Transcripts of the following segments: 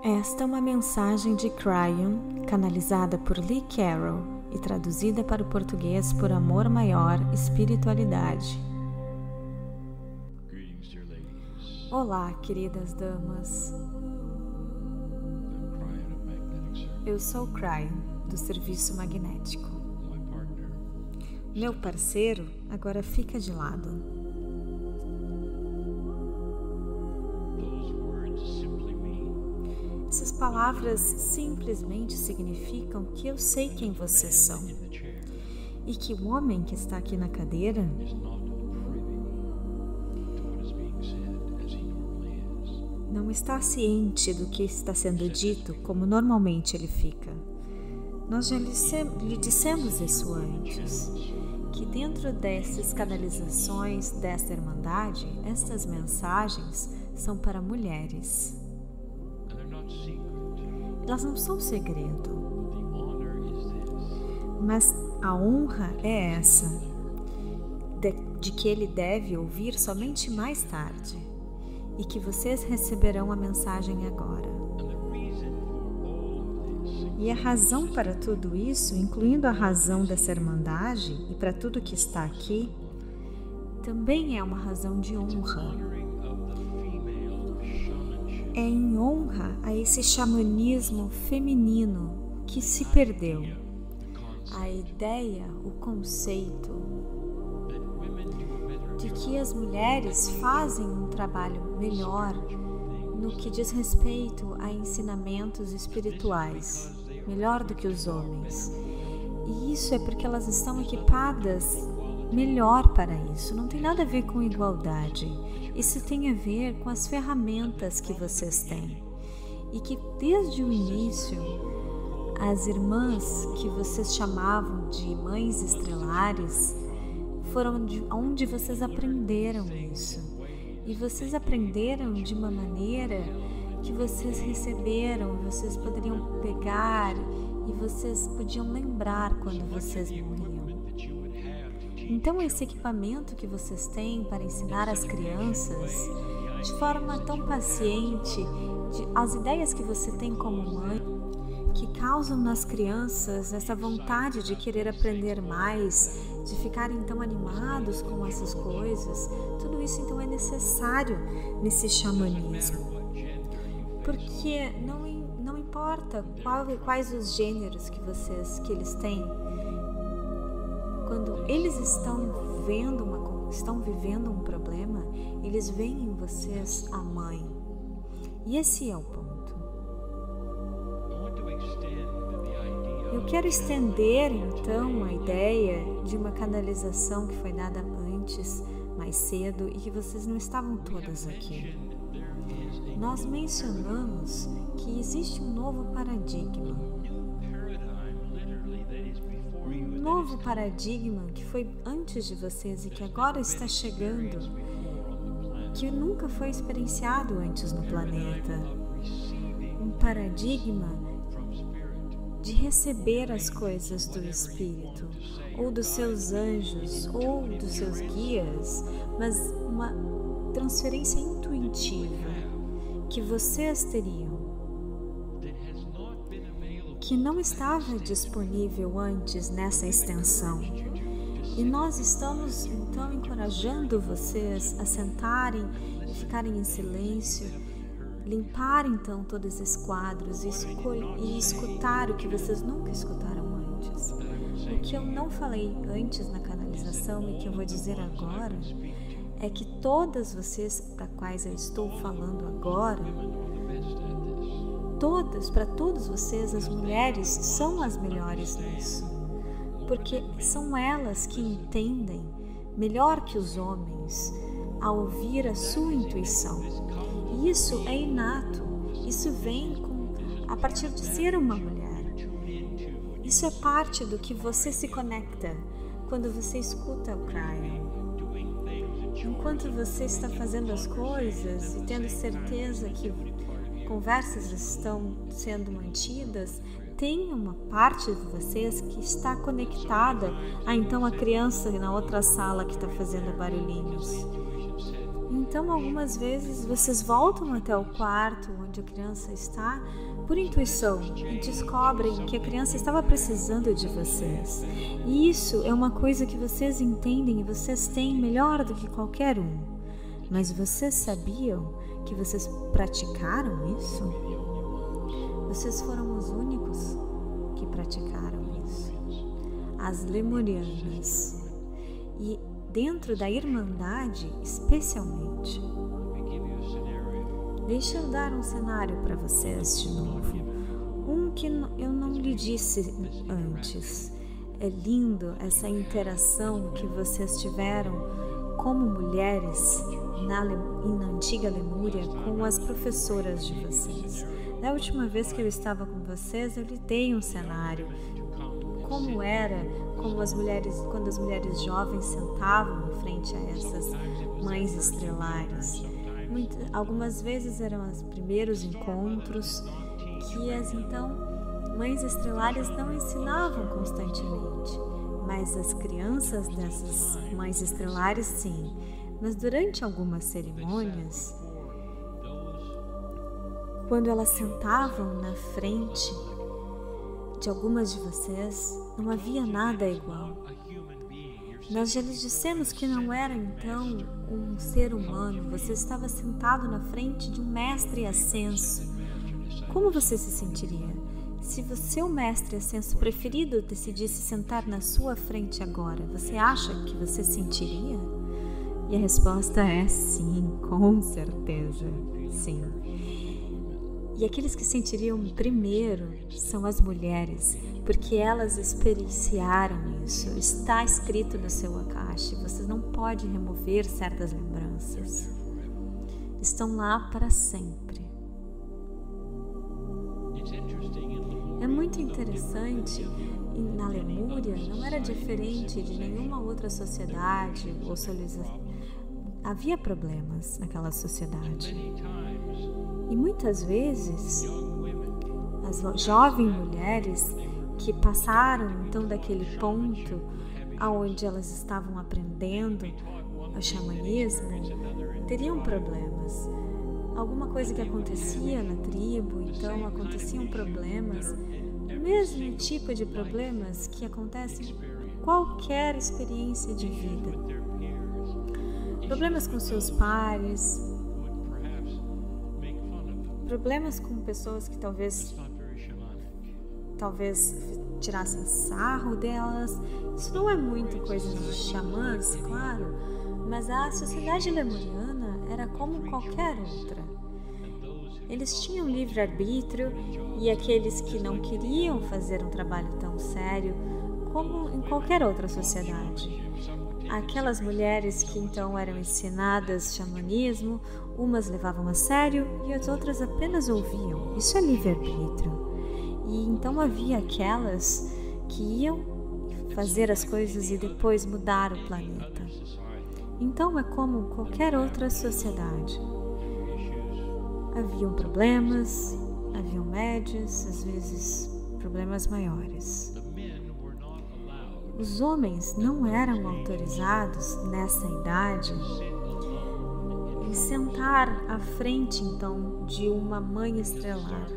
Esta é uma mensagem de Cryon, canalizada por Lee Carroll e traduzida para o português por Amor Maior Espiritualidade. Olá, queridas damas. Eu sou Cryon, do Serviço Magnético. Meu parceiro agora fica de lado. Essas palavras simplesmente significam que eu sei quem vocês são e que o homem que está aqui na cadeira não está ciente do que está sendo dito como normalmente ele fica. Nós já lhe dissemos isso antes, que dentro dessas canalizações desta Irmandade, estas mensagens são para mulheres. Elas não são segredo, mas a honra é essa, de que ele deve ouvir somente mais tarde e que vocês receberão a mensagem agora. E a razão para tudo isso, incluindo a razão dessa Irmandade e para tudo que está aqui, também é uma razão de honra. É em honra a esse xamanismo feminino que se perdeu. A ideia, o conceito de que as mulheres fazem um trabalho melhor no que diz respeito a ensinamentos espirituais, melhor do que os homens. E isso é porque elas estão equipadas melhor para isso. Não tem nada a ver com igualdade. Isso tem a ver com as ferramentas que vocês têm. E que desde o início, as irmãs que vocês chamavam de mães estrelares foram onde vocês aprenderam isso. E vocês aprenderam de uma maneira que vocês receberam, vocês poderiam pegar e vocês podiam lembrar quando vocês morriam. Então, esse equipamento que vocês têm para ensinar as crianças de forma tão paciente, as ideias que você tem como mãe, que causam nas crianças essa vontade de querer aprender mais, de ficarem tão animados com essas coisas, tudo isso então é necessário nesse xamanismo. Porque não importa quais os gêneros que eles têm, quando eles estão vivendo um problema, eles veem em vocês a mãe. E esse é o ponto. Eu quero estender então a ideia de uma canalização que foi dada antes, mais cedo, e que vocês não estavam todas aqui. Nós mencionamos que existe um novo paradigma. Um novo paradigma que foi antes de vocês e que agora está chegando, que nunca foi experienciado antes no planeta. Um paradigma de receber as coisas do Espírito, ou dos seus anjos, ou dos seus guias, mas uma transferência intuitiva que vocês teriam, que não estava disponível antes nessa extensão. E nós estamos então encorajando vocês a sentarem e ficarem em silêncio, limpar então todos esses quadros e escutar o que vocês nunca escutaram antes. O que eu não falei antes na canalização e que eu vou dizer agora é que todas vocês para quais eu estou falando agora, para todos vocês, as mulheres são as melhores nisso, porque são elas que entendem melhor que os homens a ouvir a sua intuição. E isso é inato, isso vem a partir de ser uma mulher. Isso é parte do que você se conecta quando você escuta o Cryon. Enquanto você está fazendo as coisas e tendo certeza que conversas estão sendo mantidas, tem uma parte de vocês que está conectada a então a criança na outra sala que está fazendo barulhinhos. Então, algumas vezes, vocês voltam até o quarto onde a criança está por intuição e descobrem que a criança estava precisando de vocês. E isso é uma coisa que vocês entendem e vocês têm melhor do que qualquer um. Mas vocês sabiam que vocês praticaram isso? Vocês foram os únicos que praticaram isso. As lemurianas. E dentro da Irmandade, especialmente. Deixa eu dar um cenário para vocês de novo. Um que eu não lhe disse antes. É lindo essa interação que vocês tiveram como mulheres na antiga Lemúria com as professoras de vocês. Da última vez que eu estava com vocês, eu lhe dei um cenário. Como era quando as mulheres jovens sentavam em frente a essas mães estrelares. Algumas vezes eram os primeiros encontros que as mães estrelares não ensinavam constantemente, mas as crianças dessas mães estrelares sim. Mas durante algumas cerimônias, quando elas sentavam na frente de algumas de vocês, não havia nada igual. Nós já lhes dissemos que não era então um ser humano, você estava sentado na frente de um mestre ascenso. Como você se sentiria? Se o seu mestre ascenso preferido decidisse sentar na sua frente agora, você acha que você sentiria? E a resposta é sim, com certeza, sim. E aqueles que sentiriam primeiro são as mulheres, porque elas experienciaram isso. Está escrito no seu Akashi, você não pode remover certas lembranças. Estão lá para sempre. É muito interessante, e na Lemúria não era diferente de nenhuma outra sociedade ou civilização. Havia problemas naquela sociedade. E muitas vezes, as jovens mulheres que passaram então daquele ponto aonde elas estavam aprendendo o xamanismo, teriam problemas. Alguma coisa que acontecia na tribo, então aconteciam problemas, o mesmo tipo de problemas que acontecem em qualquer experiência de vida. Problemas com seus pares, problemas com pessoas que talvez tirassem sarro delas. Isso não é muito coisa de xamãs, claro, mas a sociedade lemuriana era como qualquer outra. Eles tinham livre-arbítrio e aqueles que não queriam fazer um trabalho tão sério como em qualquer outra sociedade. Aquelas mulheres que então eram ensinadas xamanismo, umas levavam a sério e as outras apenas ouviam. Isso é livre-arbítrio. E então havia aquelas que iam fazer as coisas e depois mudar o planeta. Então é como qualquer outra sociedade. Haviam problemas, haviam médios, às vezes problemas maiores. Os homens não eram autorizados nessa idade em sentar à frente então de uma mãe estelar,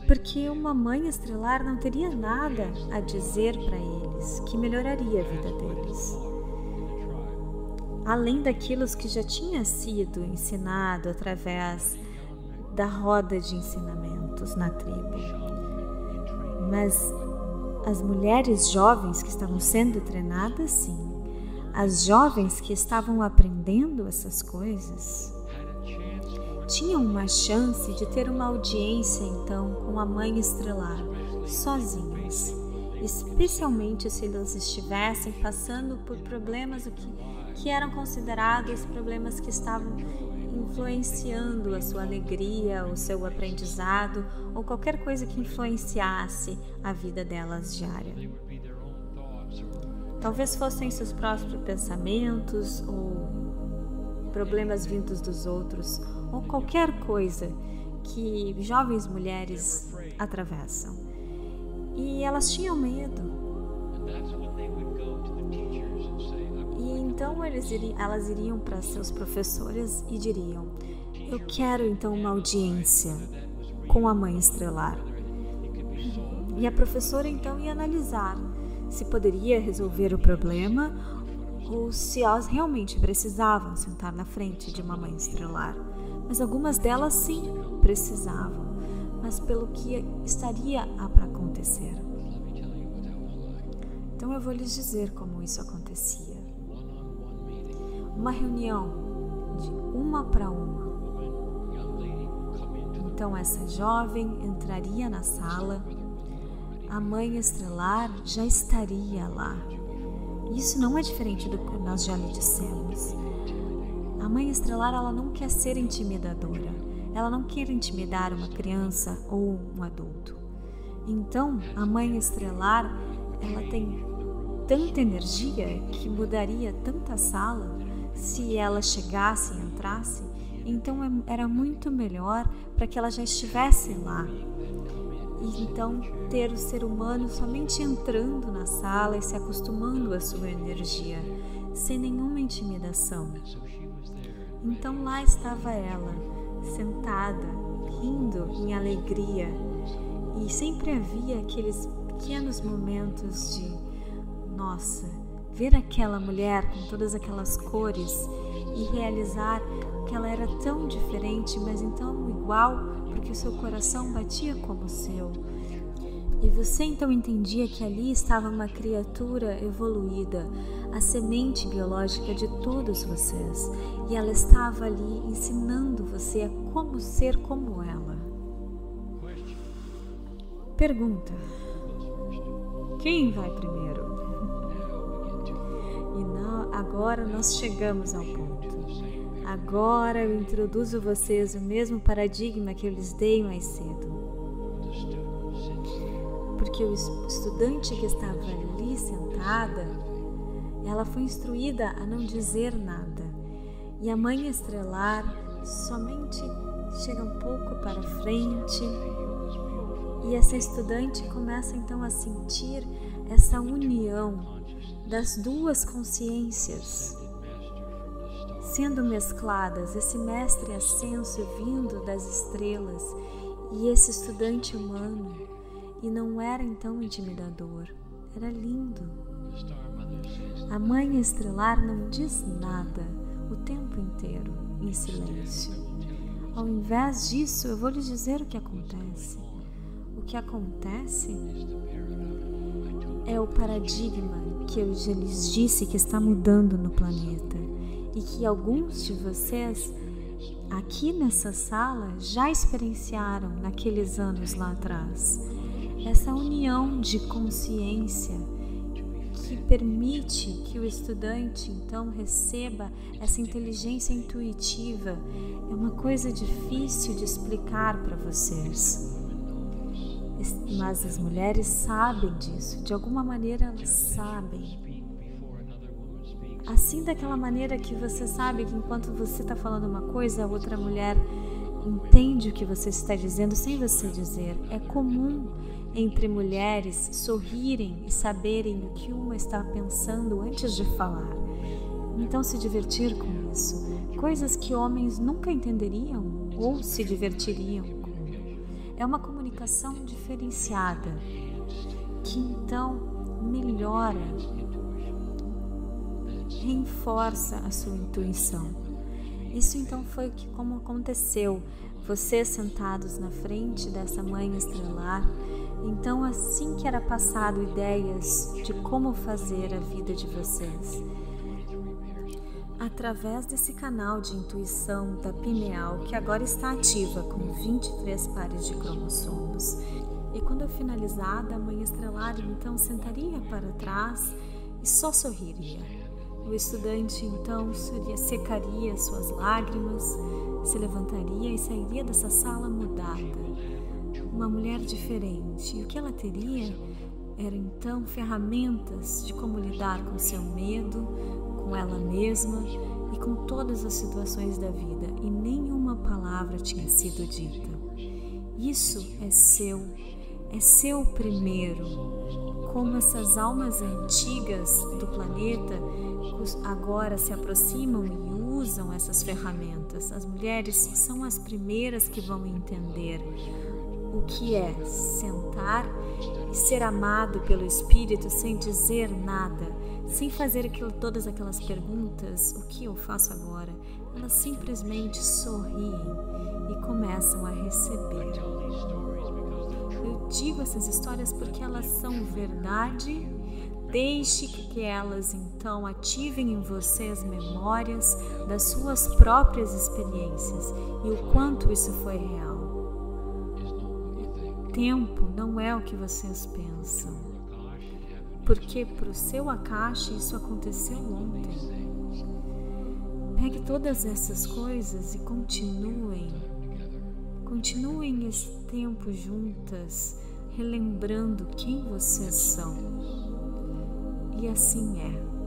porque uma mãe estelar não teria nada a dizer para eles que melhoraria a vida deles, além daquilo que já tinha sido ensinado através da roda de ensinamentos na tribo. Mas as mulheres jovens que estavam sendo treinadas, sim. As jovens que estavam aprendendo essas coisas tinham uma chance de ter uma audiência, então, com a mãe estelar, sozinhas. Especialmente se elas estivessem passando por problemas que eram considerados problemas que estavam influenciando a sua alegria, o seu aprendizado ou qualquer coisa que influenciasse a vida delas diária. Talvez fossem seus próprios pensamentos ou problemas vindos dos outros ou qualquer coisa que jovens mulheres atravessam. E elas tinham medo. E então elas iriam para seus professores e diriam: eu quero então uma audiência com a Mãe Estrelar. E a professora então ia analisar se poderia resolver o problema ou se elas realmente precisavam sentar na frente de uma Mãe Estrelar. Mas algumas delas sim precisavam, mas pelo que estaria para acontecer. Então eu vou lhes dizer como isso acontecia. Uma reunião de uma para uma. Então essa jovem entraria na sala, a Mãe Estrelar já estaria lá. Isso não é diferente do que nós já lhe dissemos. A Mãe Estrelar, ela não quer ser intimidadora. Ela não quer intimidar uma criança ou um adulto. Então, a Mãe Estrelar, ela tem tanta energia que mudaria tanta sala se ela chegasse e entrasse. Então, era muito melhor para que ela já estivesse lá. E então ter o ser humano somente entrando na sala e se acostumando à sua energia, sem nenhuma intimidação. Então lá estava ela, sentada, rindo em alegria, e sempre havia aqueles pequenos momentos de, nossa, ver aquela mulher com todas aquelas cores e realizar que ela era tão diferente, mas então igual, porque o seu coração batia como o seu. E você então entendia que ali estava uma criatura evoluída, a semente biológica de todos vocês, e ela estava ali ensinando você a como ser como ela. Pergunta: quem vai primeiro? E agora nós chegamos ao ponto. Agora eu introduzo vocês o mesmo paradigma que eu lhes dei mais cedo. Porque o estudante que estava ali sentada, ela foi instruída a não dizer nada. E a Mãe Estrelar somente chega um pouco para frente e essa estudante começa então a sentir essa união das duas consciências sendo mescladas, esse mestre ascenso vindo das estrelas e esse estudante humano, e não era então intimidador, era lindo. A Mãe Estrelar não diz nada o tempo inteiro, em silêncio. Ao invés disso, eu vou lhes dizer o que acontece. O que acontece é o paradigma que eu já lhes disse que está mudando no planeta. E que alguns de vocês aqui nessa sala já experienciaram naqueles anos lá atrás. Essa união de consciência que permite que o estudante então receba essa inteligência intuitiva é uma coisa difícil de explicar para vocês. Mas as mulheres sabem disso, de alguma maneira elas sabem. Assim, daquela maneira que você sabe que enquanto você está falando uma coisa, a outra mulher entende o que você está dizendo sem você dizer. É comum entre mulheres sorrirem e saberem o que uma está pensando antes de falar. Então, se divertir com isso. Coisas que homens nunca entenderiam ou se divertiriam com. É uma comunicação diferenciada que então melhora, reforça a sua intuição. Isso então foi como aconteceu. Vocês sentados na frente dessa Mãe Estrelar, então assim que era passado ideias de como fazer a vida de vocês, através desse canal de intuição da pineal que agora está ativa com 23 pares de cromossomos. E quando eu finalizar, a Mãe Estrelar então sentaria para trás e só sorriria. O estudante então secaria suas lágrimas, se levantaria e sairia dessa sala mudada, uma mulher diferente. E o que ela teria eram então ferramentas de como lidar com seu medo, com ela mesma e com todas as situações da vida, e nenhuma palavra tinha sido dita. Isso é seu primeiro. como essas almas antigas do planeta agora se aproximam e usam essas ferramentas. As mulheres são as primeiras que vão entender o que é sentar e ser amado pelo Espírito sem dizer nada, sem fazer todas aquelas perguntas: o que eu faço agora? Elas simplesmente sorriem e começam a receber. Eu digo essas histórias porque elas são verdade. Deixe que elas então ativem em você as memórias das suas próprias experiências e o quanto isso foi real. O tempo não é o que vocês pensam, porque para o seu Akasha isso aconteceu ontem. Pegue todas essas coisas e continuem esse tempo juntas, relembrando quem vocês são. E assim é.